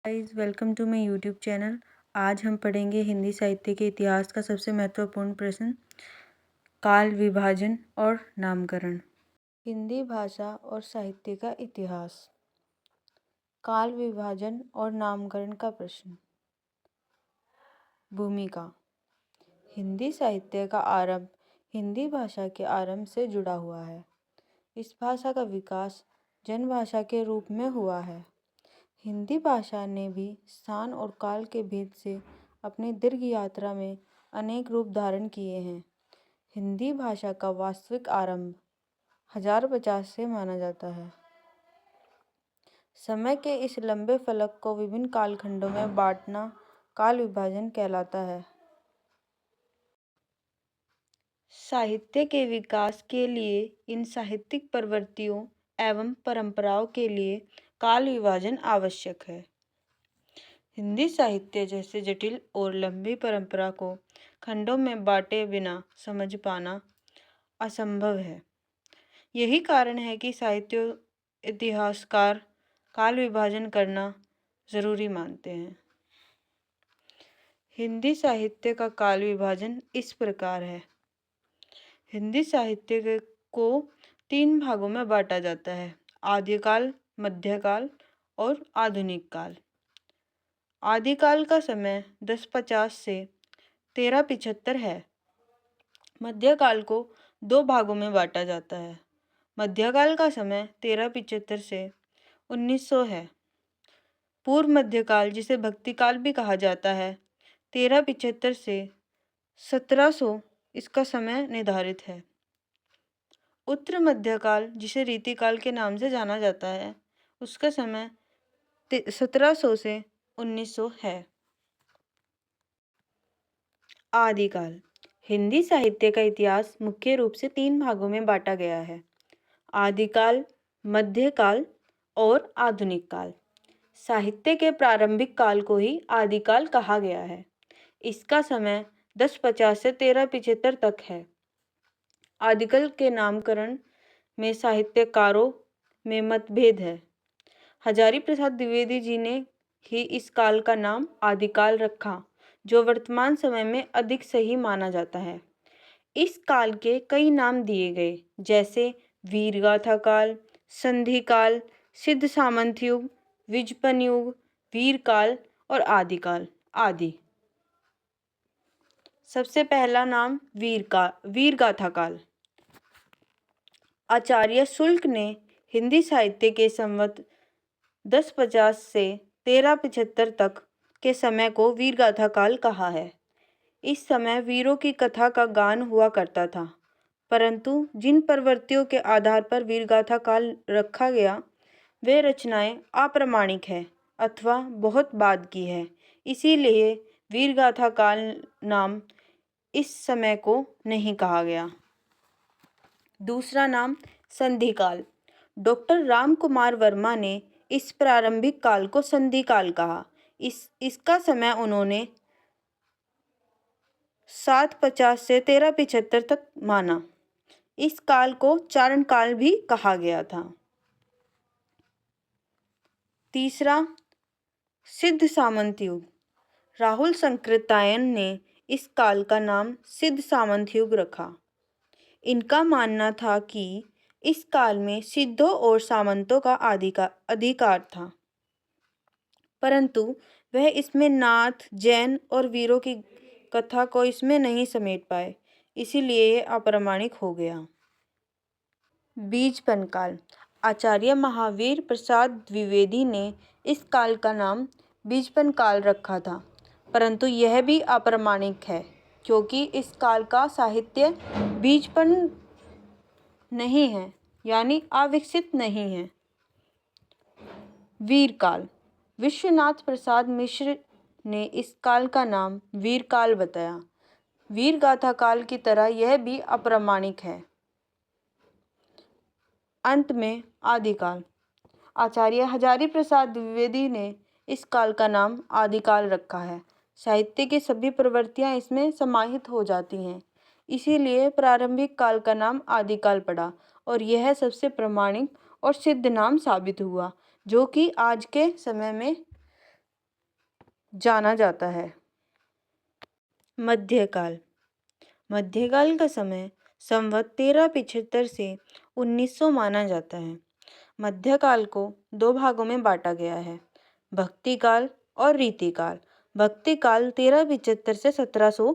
Guys, welcome to my YouTube channel. आज हम पढ़ेंगे हिंदी साहित्य के इतिहास का सबसे महत्वपूर्ण प्रश्न, काल विभाजन और नामकरण। हिंदी भाषा और साहित्य का इतिहास। काल विभाजन और नामकरण का प्रश्न। भूमिका। हिंदी साहित्य का आरंभ हिंदी भाषा के आरंभ से जुड़ा हुआ है। इस भाषा का विकास जनभाषा के रूप में हुआ है। हिंदी भाषा ने भी स्थान और काल के भेद से अपनी दीर्घ यात्रा में अनेक रूप धारण किए हैं। हिंदी भाषा का वास्तविक आरंभ 1050 से माना जाता है। समय के इस लंबे फलक को विभिन्न कालखंडों में बांटना काल विभाजन कहलाता है। साहित्य के विकास के लिए इन साहित्यिक प्रवृत्तियों एवं परंपराओं के लिए काल विभाजन आवश्यक है। हिंदी साहित्य जैसे जटिल और लंबी परंपरा को खंडों में बांटे बिना समझ पाना असंभव है। यही कारण है कि साहित्य इतिहासकार काल विभाजन करना जरूरी मानते हैं। हिंदी साहित्य का काल विभाजन इस प्रकार है। हिंदी साहित्य को 3 भागों में बांटा जाता है: आदिकाल, मध्यकाल और आधुनिक काल। आदिकाल का समय 1050 से 1375 है। मध्यकाल को 2 भागों में बांटा जाता है। मध्यकाल का समय 1375 से 1900 है। पूर्व मध्यकाल, जिसे भक्तिकाल भी कहा जाता है, 1375 से 1700 इसका समय निर्धारित है। उत्तर मध्यकाल, जिसे रीतिकाल के नाम से जाना जाता है, उसका समय 1700 से 1900 है। आदिकाल। हिंदी साहित्य का इतिहास मुख्य रूप से 3 भागों में बांटा गया है: आदिकाल, मध्यकाल और आधुनिक काल। साहित्य के प्रारंभिक काल को ही आदिकाल कहा गया है। इसका समय 1050 से 1375 तक है। आदिकाल के नामकरण में साहित्यकारों में मतभेद है। हजारी प्रसाद द्विवेदी जी ने ही इस काल का नाम आदिकाल रखा, जो वर्तमान समय में अधिक सही माना जाता है। इस काल के कई नाम दिए गए, जैसे वीरगाथा काल, संधि काल, सिद्ध सामंत युग, विजपन युग, वीरकाल और आदिकाल आदि। सबसे पहला नाम वीरगाथा काल। आचार्य शुक्ल ने हिंदी साहित्य के संवत 1050 से 1375 तक के समय को वीरगाथा काल कहा है। इस समय वीरों की कथा का गान हुआ करता था, परंतु जिन प्रवृत्तियों के आधार पर वीरगाथा काल रखा गया, वे रचनाएं अप्रामाणिक है अथवा बहुत बाद की है। इसीलिए वीरगाथा काल नाम इस समय को नहीं कहा गया। दूसरा नाम संधि काल। डॉक्टर राम कुमार वर्मा ने इस प्रारंभिक काल को संधि काल कहा। इसका समय उन्होंने 750 से 1375 तक माना। इस काल को चारण काल भी कहा गया था। तीसरा, सिद्ध सामंत युग। राहुल संकृतायन ने इस काल का नाम सिद्ध सामंत युग रखा। इनका मानना था कि इस काल में सिद्धों और सामंतों का अधिकार था, परंतु वह इसमें नाथ, जैन और वीरों की कथा को इसमें नहीं समेट पाए, इसीलिए ये अप्रामाणिक हो गया। बीजपन काल। आचार्य महावीर प्रसाद द्विवेदी ने इस काल का नाम बीजपन काल रखा था, परंतु यह भी अप्रामाणिक है, क्योंकि इस काल का साहित्य बीजपन नहीं है, यानी अविकसित नहीं है। वीरकाल। विश्वनाथ प्रसाद मिश्र ने इस काल का नाम वीरकाल बताया। वीरगाथा काल की तरह यह भी अप्रामाणिक है। अंत में आदिकाल। आचार्य हजारी प्रसाद द्विवेदी ने इस काल का नाम आदिकाल रखा है। साहित्य की सभी प्रवृत्तियां इसमें समाहित हो जाती हैं, इसीलिए प्रारंभिक काल का नाम आदिकाल पड़ा और यह सबसे प्रामाणिक और सिद्ध नाम साबित हुआ, जो कि आज के समय में जाना जाता है। मध्यकाल। मध्यकाल का समय संवत 1375 से 1900 माना जाता है। मध्यकाल को दो भागों में बांटा गया है, भक्ति काल और रीति काल। भक्ति काल 1375 से 1700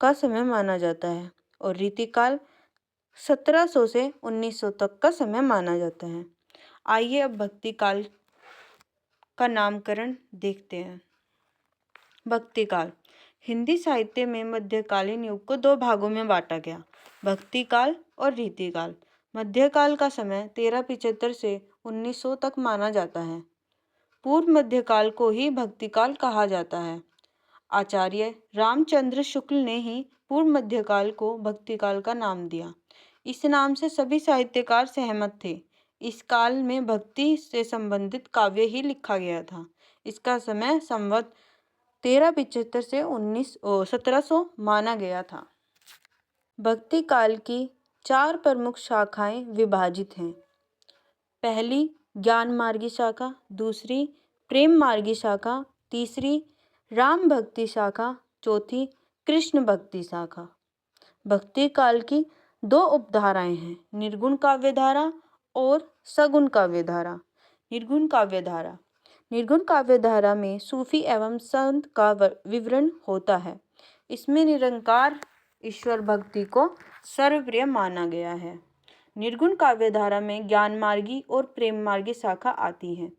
का समय माना जाता है और रीति काल 1700 से 1900 तक का समय माना जाता है। आइए अब भक्ति काल का नामकरण देखते हैं। भक्ति काल। हिंदी साहित्य में मध्यकालीन युग को दो भागों में बांटा गया, भक्ति काल और रीति काल। मध्यकाल का समय 1375 से 1900 तक माना जाता है। पूर्व मध्यकाल को ही भक्ति काल कहा जाता है। आचार्य रामचंद्र शुक्ल ने ही पूर्व मध्यकाल को भक्ति काल का नाम दिया। इस नाम से सभी साहित्यकार सहमत थे। इस काल में भक्ति से संबंधित काव्य ही लिखा गया था। इसका समय संवत 1375 से 1700 माना गया था। भक्ति काल की चार प्रमुख शाखाएं विभाजित हैं। पहली ज्ञान मार्गी शाखा, दूसरी प्रेम मार्गी शाखा, तीसरी राम भक्ति शाखा, चौथी कृष्ण भक्ति शाखा। भक्ति काल की दो उपधाराएं हैं, निर्गुण काव्यधारा और सगुण काव्यधारा। निर्गुण काव्यधारा। निर्गुण काव्यधारा में सूफी एवं संत का विवरण होता है। इसमें निरंकार ईश्वर भक्ति को सर्वप्रिय माना गया है। निर्गुण काव्यधारा में ज्ञान मार्गी और प्रेम मार्गी शाखा आती है।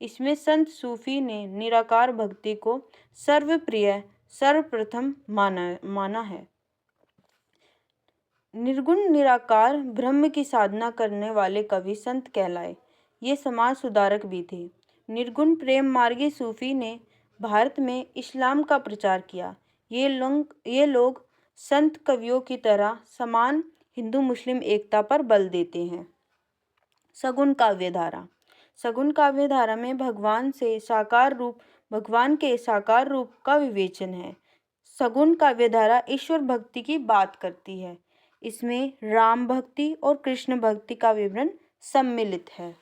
इसमें संत सूफी ने निराकार भक्ति को सर्वप्रिय सर्वप्रथम माना है। निर्गुण निराकार ब्रह्म की साधना करने वाले कवि संत कहलाए। ये समाज सुधारक भी थे। निर्गुण प्रेम मार्गी सूफी ने भारत में इस्लाम का प्रचार किया। ये लोग संत कवियों की तरह समान हिंदू मुस्लिम एकता पर बल देते हैं। सगुण काव्यधारा। सगुण काव्यधारा में भगवान के साकार रूप का विवेचन है। सगुण काव्यधारा ईश्वर भक्ति की बात करती है। इसमें राम भक्ति और कृष्ण भक्ति का विवरण सम्मिलित है।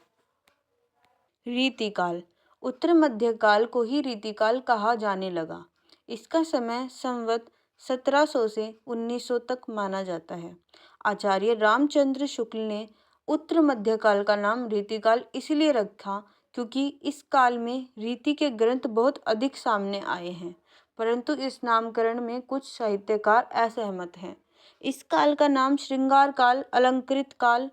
रीतिकाल। उत्तर मध्यकाल को ही रीतिकाल कहा जाने लगा। इसका समय संवत 1700 से 1900 तक माना जाता है। आचार्य रामचंद्र शुक्ल ने उत्तर मध्यकाल का नाम रीतिकाल इसलिए रखा क्योंकि इस काल में रीति के ग्रंथ बहुत अधिक सामने आए हैं, परंतु इस नामकरण में कुछ साहित्यकार असहमत हैं। इस काल का नाम श्रृंगार काल, अलंकृत काल,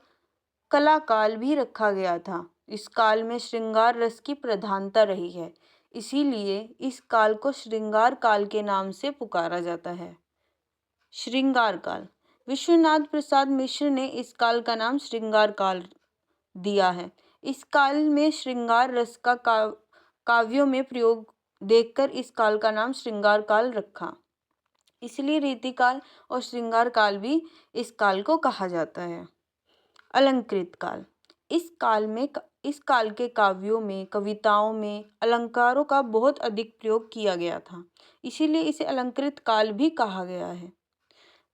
कला काल भी रखा गया था। इस काल में श्रृंगार रस की प्रधानता रही है, इसीलिए इस काल को श्रृंगार काल के नाम से पुकारा जाता है। श्रृंगार काल। विश्वनाथ प्रसाद मिश्र ने इस काल का नाम श्रृंगार काल दिया है। इस काल में श्रृंगार रस का काव्यों में प्रयोग देखकर इस काल का नाम श्रृंगार काल रखा। इसलिए रीतिकाल और श्रृंगार काल भी इस काल को कहा जाता है। अलंकृत काल। इस काल के काव्यों में, कविताओं में अलंकारों का बहुत अधिक प्रयोग किया गया था, इसीलिए इसे अलंकृत काल भी कहा गया है।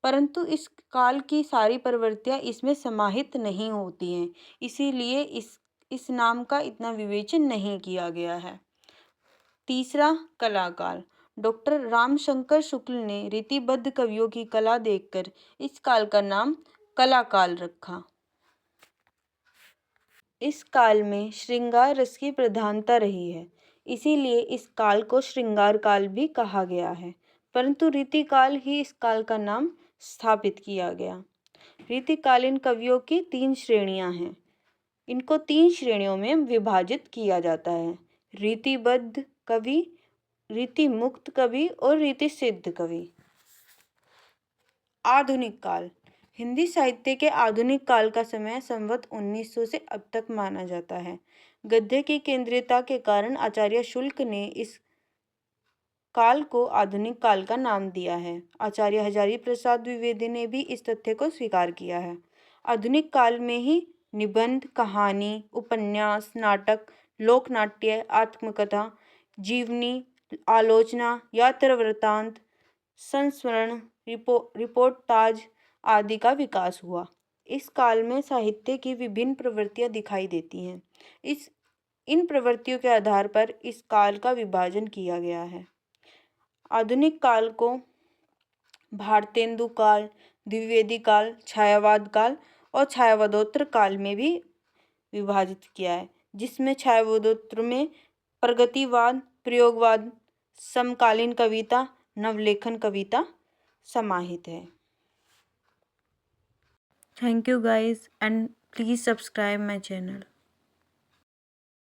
परंतु इस काल की सारी प्रवृत्तियां इसमें समाहित नहीं होती हैं, इसीलिए इस नाम का इतना विवेचन नहीं किया गया है। तीसरा कलाकाल। डॉक्टर रामशंकर शुक्ल ने रीतिबद्ध कवियों की कला देखकर इस काल का नाम कलाकाल रखा। इस काल में श्रृंगार रस की प्रधानता रही है, इसीलिए इस काल को श्रृंगार काल भी कहा गया है, परंतु रीतिकाल ही इस काल का नाम स्थापित किया गया। रीतिकालीन कवियों की तीन श्रेणियां हैं। इनको तीन श्रेणियों में विभाजित किया जाता है: रीतिबद्ध कवि, रीति मुक्त कवि और रीति सिद्ध कवि। आधुनिक काल। हिंदी साहित्य के आधुनिक काल का समय संवत 1900 से अब तक माना जाता है। गद्य की केंद्रीयता के कारण आचार्य शुक्ल ने इस काल को आधुनिक काल का नाम दिया है। आचार्य हजारी प्रसाद द्विवेदी ने भी इस तथ्य को स्वीकार किया है। आधुनिक काल में ही निबंध, कहानी, उपन्यास, नाटक, लोकनाट्य, आत्मकथा, जीवनी, आलोचना, यात्रा वृत्तांत, संस्मरण, रिपोर्टाज आदि का विकास हुआ। इस काल में साहित्य की विभिन्न प्रवृत्तियां दिखाई देती हैं। इस इन प्रवृत्तियों के आधार पर इस काल का विभाजन किया गया है। आधुनिक काल को भारतेंदु काल, द्विवेदी काल, छायावाद काल और छायावादोत्तर काल में भी विभाजित किया है, जिसमें छायावादोत्तर में प्रगतिवाद, प्रयोगवाद, समकालीन कविता, नवलेखन कविता समाहित है। Thank you guys and please subscribe my channel.